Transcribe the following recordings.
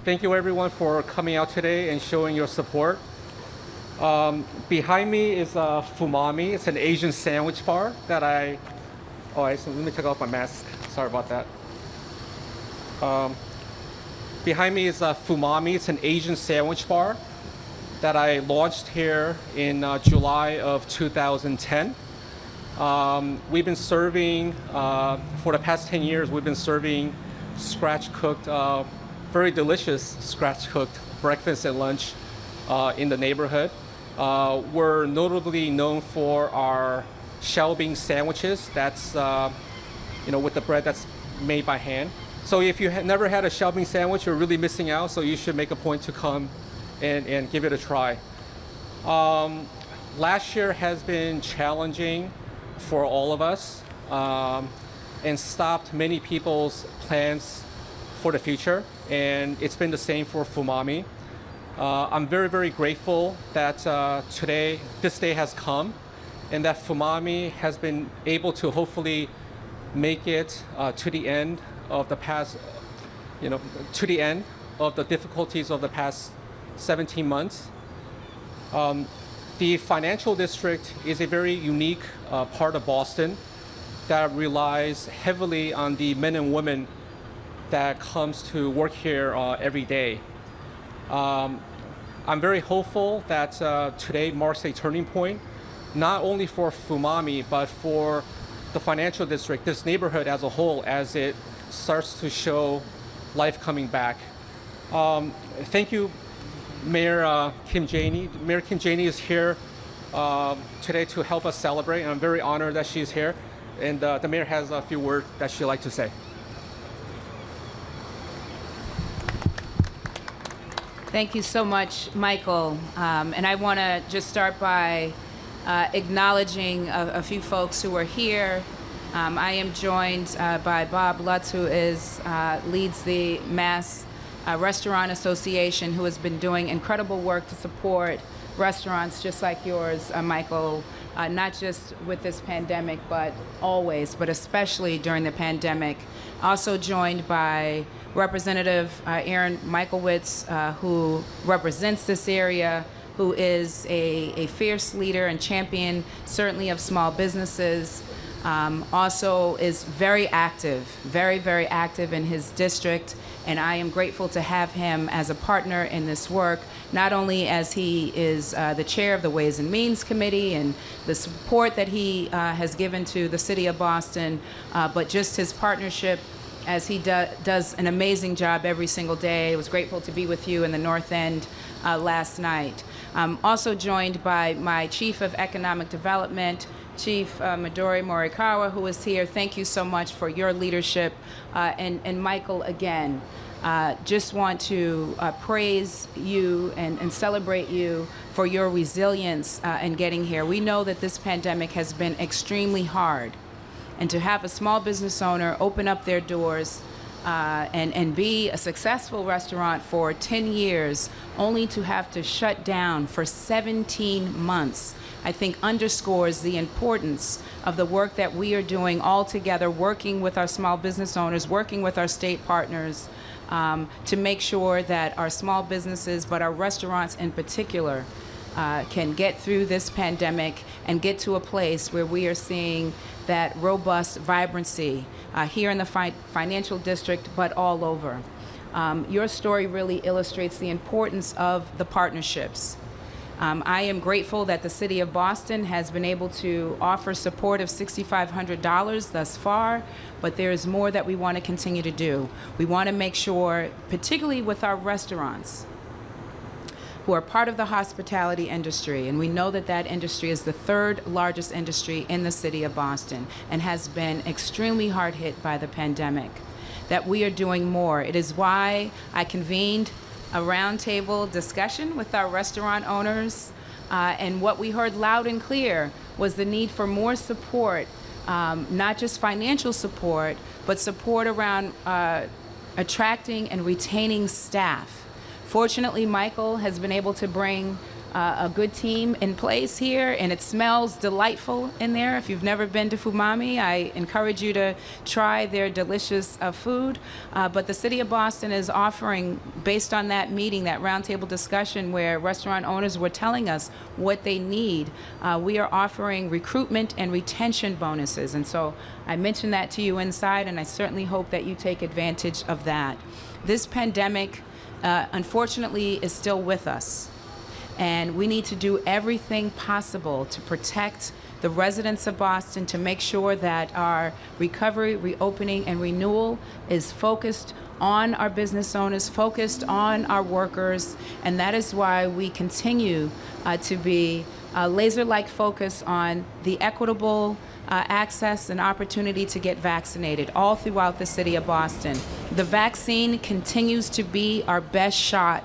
Thank you everyone for coming out today and showing your support. Behind me is Foumami. It's an Asian sandwich bar that so let me take off my mask. Sorry about that. Behind me is Foumami. It's an Asian sandwich bar that I launched here in July of 2010. We've been serving, for the past 10 years, we've been serving scratch-cooked, very delicious scratch-cooked breakfast and lunch in the neighborhood. We're notably known for our shell bean sandwiches. That's, with the bread that's made by hand. So if you never had a shell bean sandwich, you're really missing out. So you should make a point to come and give it a try. Last year has been challenging for all of us and stopped many people's plans for the future. And it's been the same for Foumami. I'm very, very grateful that this day has come, and that Foumami has been able to hopefully make it to the end of the past, to the end of the difficulties of the past 17 months. The financial district is a very unique part of Boston that relies heavily on the men and women that comes to work here every day. I'm very hopeful that today marks a turning point, not only for Foumami, but for the financial district, this neighborhood as a whole, as it starts to show life coming back. Thank you, Mayor Kim Janey. Mayor Kim Janey is here today to help us celebrate, and I'm very honored that she's here. And the mayor has a few words that she'd like to say. Thank you so much, Michael. And I want to just start by acknowledging a few folks who are here. I am joined by Bob Lutz, who leads the Mass Restaurant Association, who has been doing incredible work to support restaurants just like yours, Michael, not just with this pandemic, but always, but especially during the pandemic. Also joined by Representative Aaron Michaelwitz, who represents this area, who is a fierce leader and champion, certainly of small businesses. Also is very active, very, very active in his district, and I am grateful to have him as a partner in this work, not only as he is the chair of the Ways and Means Committee and the support that he has given to the city of Boston, but just his partnership as he does an amazing job every single day. I was grateful to be with you in the North End last night. I'm also joined by my Chief of Economic Development, Chief Midori Morikawa, who is here. Thank you so much for your leadership. And Michael, again, just want to praise you and celebrate you for your resilience in getting here. We know that this pandemic has been extremely hard. And to have a small business owner open up their doors and be a successful restaurant for 10 years, only to have to shut down for 17 months, I think underscores the importance of the work that we are doing all together, working with our small business owners, working with our state partners, to make sure that our small businesses, but our restaurants in particular, can get through this pandemic and get to a place where we are seeing that robust vibrancy here in the financial district, but all over. Your story really illustrates the importance of the partnerships. I am grateful that the City of Boston has been able to offer support of $6,500 thus far, but there is more that we want to continue to do. We want to make sure, particularly with our restaurants, who are part of the hospitality industry, and we know that that industry is the third largest industry in the city of Boston and has been extremely hard hit by the pandemic, that we are doing more. It is why I convened a roundtable discussion with our restaurant owners, and what we heard loud and clear was the need for more support, not just financial support, but support around attracting and retaining staff. Fortunately, Michael has been able to bring a good team in place here, and it smells delightful in there. If you've never been to Foumami, I encourage you to try their delicious food. But the City of Boston is offering, based on that meeting, that roundtable discussion where restaurant owners were telling us what they need, we are offering recruitment and retention bonuses. And so I mentioned that to you inside, and I certainly hope that you take advantage of that. This pandemic, unfortunately, is still with us. And we need to do everything possible to protect the residents of Boston, to make sure that our recovery, reopening, and renewal is focused on our business owners, focused on our workers, and that is why we continue to be laser-like focused on the equitable access and opportunity to get vaccinated all throughout the city of Boston. The vaccine continues to be our best shot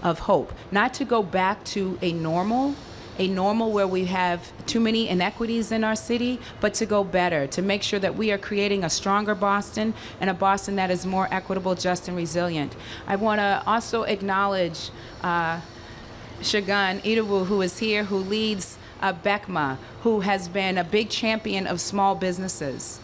of hope, not to go back to a normal where we have too many inequities in our city, but to go better, to make sure that we are creating a stronger Boston and a Boston that is more equitable, just, and resilient. I want to also acknowledge Shagun Idawu, who is here, who leads BECMA, who has been a big champion of small businesses.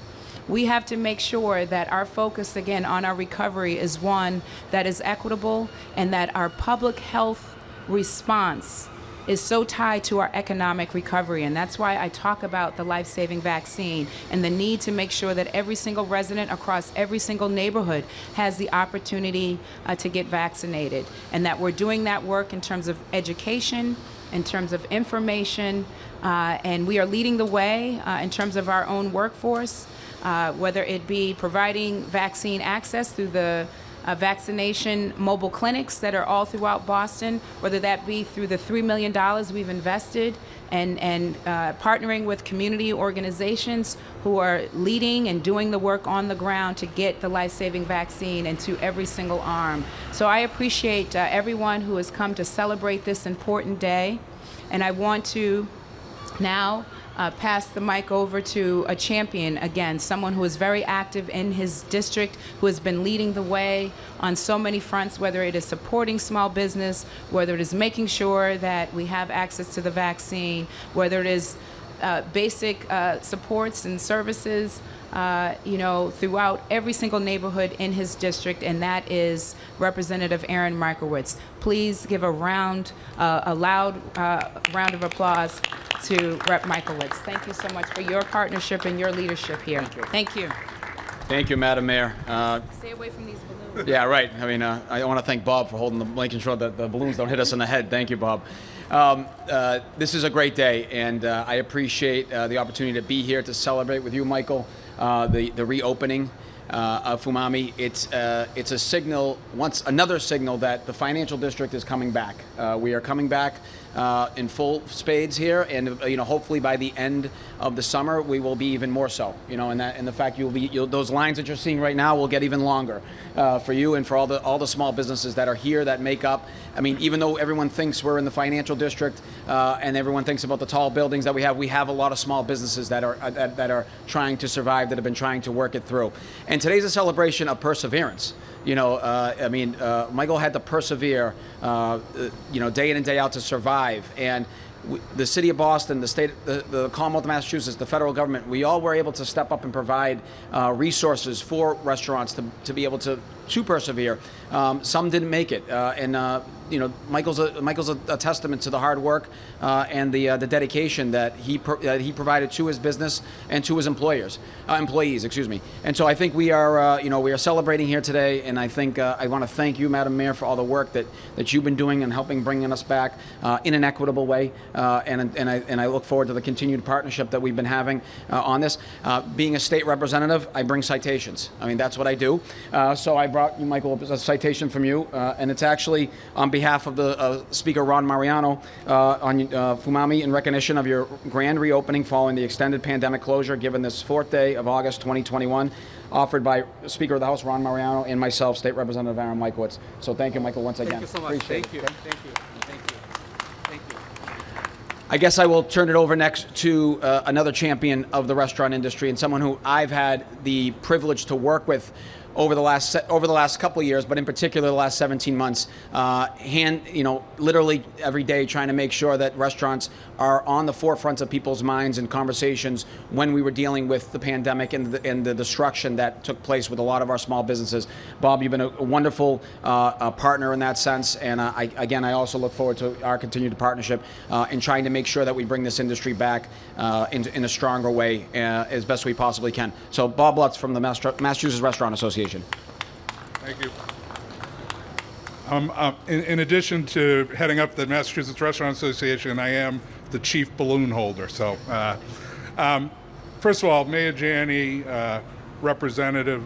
We have to make sure that our focus, again, on our recovery is one that is equitable, and that our public health response is so tied to our economic recovery. And that's why I talk about the life-saving vaccine and the need to make sure that every single resident across every single neighborhood has the opportunity to get vaccinated, and that we're doing that work in terms of education, in terms of information, and we are leading the way in terms of our own workforce, whether it be providing vaccine access through the vaccination mobile clinics that are all throughout Boston, whether that be through the $3 million we've invested and partnering with community organizations who are leading and doing the work on the ground to get the life-saving vaccine into every single arm. So I appreciate everyone who has come to celebrate this important day, and I want to now pass the mic over to a champion, again, someone who is very active in his district, who has been leading the way on so many fronts, whether it is supporting small business, whether it is making sure that we have access to the vaccine, whether it is basic supports and services, throughout every single neighborhood in his district, and that is Representative Aaron Markowitz. Please give a loud round of applause to Rep. Markowitz. Thank you so much for your partnership and your leadership here. Thank you. Thank you, Madam Mayor. Stay away from these balloons. Yeah, right. I mean, I want to thank Bob for making sure that the balloons don't hit us in the head. Thank you, Bob. This is a great day, and I appreciate the opportunity to be here to celebrate with you, Michael, the reopening of Foumami. It's a signal, another signal that the financial district is coming back. We are coming back in full spades here, and hopefully by the end of the summer we will be even more so. And the fact those lines that you're seeing right now will get even longer for you and for all the small businesses that are here that make up. I mean, even though everyone thinks we're in the financial district and everyone thinks about the tall buildings that we have a lot of small businesses that are trying to survive, that have been trying to work it through. And today's a celebration of perseverance. Michael had to persevere, day in and day out to survive. And the city of Boston, the state, the Commonwealth of Massachusetts, the federal government, we all were able to step up and provide resources for restaurants to be able to persevere. Some didn't make it, Michael's a testament to the hard work and the dedication that he provided to his business and to his employees. And so I think we are celebrating here today, and I think I want to thank you, Madam Mayor, for all the work that you've been doing and helping bringing us back in an equitable way. And I look forward to the continued partnership that we've been having on this. Being a state representative, I bring citations. I mean, that's what I do. So I brought you, Michael, a citation from you, and it's actually on behalf of the Speaker Ron Mariano on Foumami, in recognition of your grand reopening following the extended pandemic closure given this 4th day of August 2021, offered by Speaker of the House Ron Mariano and myself, State Representative Aaron Markowitz. So thank you, Michael, once again. Thank you so much. Appreciate Thank you. it. Thank you. Thank you. Thank you. I guess I will turn it over next to another champion of the restaurant industry and someone who I've had the privilege to work with over the last couple of years, but in particular the last 17 months, literally every day trying to make sure that restaurants are on the forefront of people's minds and conversations when we were dealing with the pandemic and the destruction that took place with a lot of our small businesses. Bob, you've been a wonderful partner in that sense, and I also look forward to our continued partnership in trying to make sure that we bring this industry back in a stronger way as best we possibly can. So Bob Lutz from the Massachusetts Restaurant Association. Thank you. In addition to heading up the Massachusetts Restaurant Association, I am the chief balloon holder. So, first of all, Mayor Janey, Representative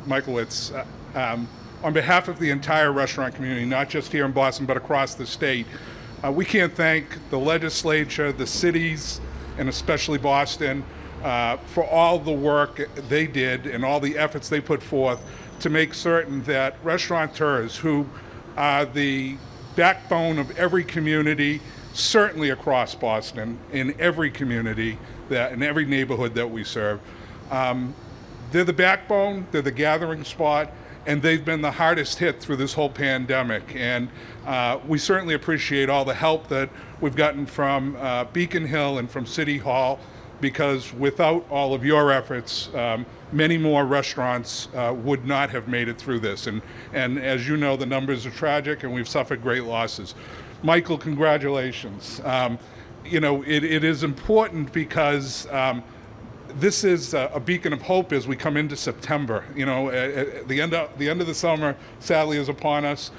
Michael Wang, on behalf of the entire restaurant community, not just here in Boston, but across the state, we can't thank the legislature, the cities, and especially Boston, for all the work they did and all the efforts they put forth to make certain that restaurateurs, who are the backbone of every community, certainly across Boston, in every community, in every neighborhood that we serve, they're the backbone, they're the gathering spot, and they've been the hardest hit through this whole pandemic. And we certainly appreciate all the help that we've gotten from Beacon Hill and from City Hall, because without all of your efforts, many more restaurants would not have made it through this. And as you know, the numbers are tragic, and we've suffered great losses. Michael, congratulations. It is important because this is a beacon of hope as we come into September. The end of the summer, sadly, is upon us.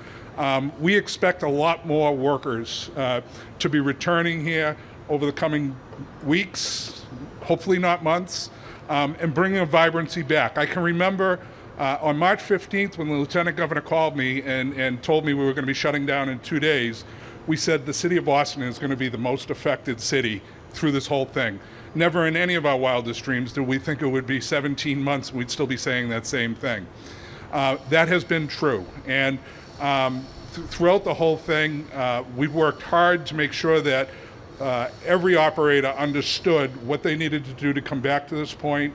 We expect a lot more workers to be returning here over the coming weeks, hopefully not months, and bringing a vibrancy back. I can remember on March 15th when the Lieutenant Governor called me and told me we were going to be shutting down in 2 days, we said the city of Boston is going to be the most affected city through this whole thing. Never in any of our wildest dreams did we think it would be 17 months and we'd still be saying that same thing. That has been true. And throughout the whole thing, we've worked hard to make sure that every operator understood what they needed to do to come back to this point.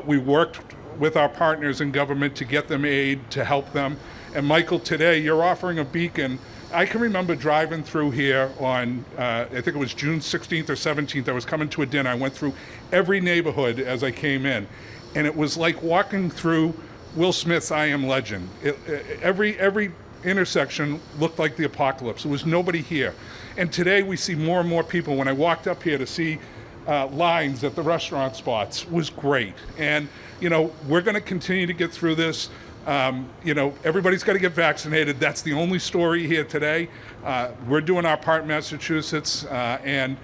We worked with our partners in government to get them aid, to help them. And Michael, today you're offering a beacon. I can remember driving through here on, I think it was June 16th or 17th, I was coming to a dinner. I went through every neighborhood as I came in. And it was like walking through Will Smith's I Am Legend. Every intersection looked like the apocalypse. There was nobody here. And today we see more and more people. When I walked up here to see lines at the restaurant spots, was great. And, we're going to continue to get through this. Everybody's got to get vaccinated. That's the only story here today. We're doing our part in Massachusetts, and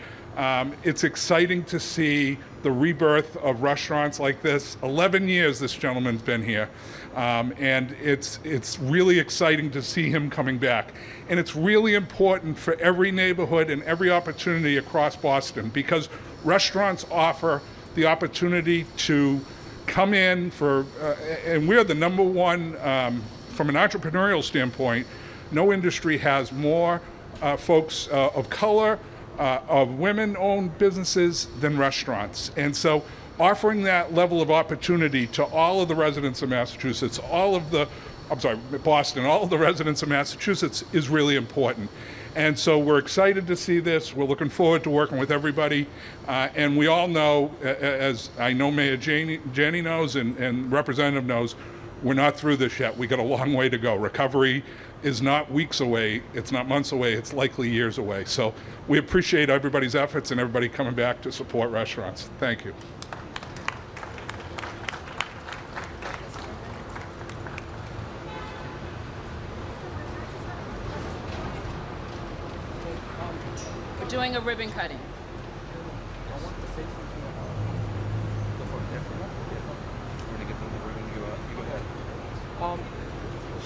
it's exciting to see the rebirth of restaurants like this. 11 years this gentleman's been here, and it's really exciting to see him coming back. And it's really important for every neighborhood and every opportunity across Boston, because restaurants offer the opportunity to come in and we're the number one, from an entrepreneurial standpoint, no industry has more folks of color, of women-owned businesses than restaurants. And so offering that level of opportunity to all of the residents of Massachusetts, Boston, all of the residents of Massachusetts is really important. And so we're excited to see this. We're looking forward to working with everybody. And we all know, as I know Mayor Janey knows and Representative knows, we're not through this yet. We got a long way to go. Recovery is not weeks away. It's not months away. It's likely years away. So we appreciate everybody's efforts and everybody coming back to support restaurants. Thank you. Doing a ribbon cutting.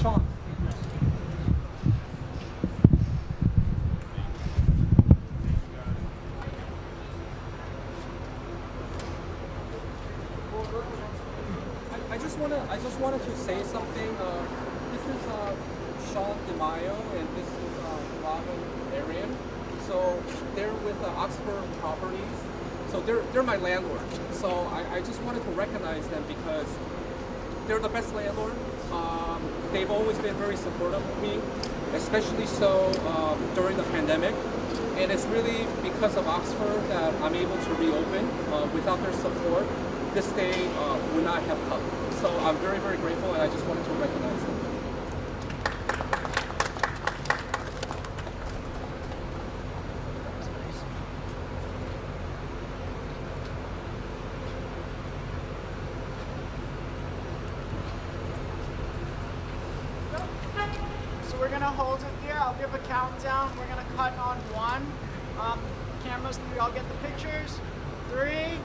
Sean. I just wanted to say something. This is Sean DeMaio, and this is Robin Arian. So they're with Oxford Properties. So they're my landlord. So I just wanted to recognize them because they're the best landlord. They've always been very supportive of me, especially so during the pandemic. And it's really because of Oxford that I'm able to reopen. Without their support, this day would not have come. So I'm very, very grateful, and I just wanted to recognize them. So we're gonna hold it here. I'll give a countdown. We're gonna cut on 1. Cameras, can we all get the pictures? 3,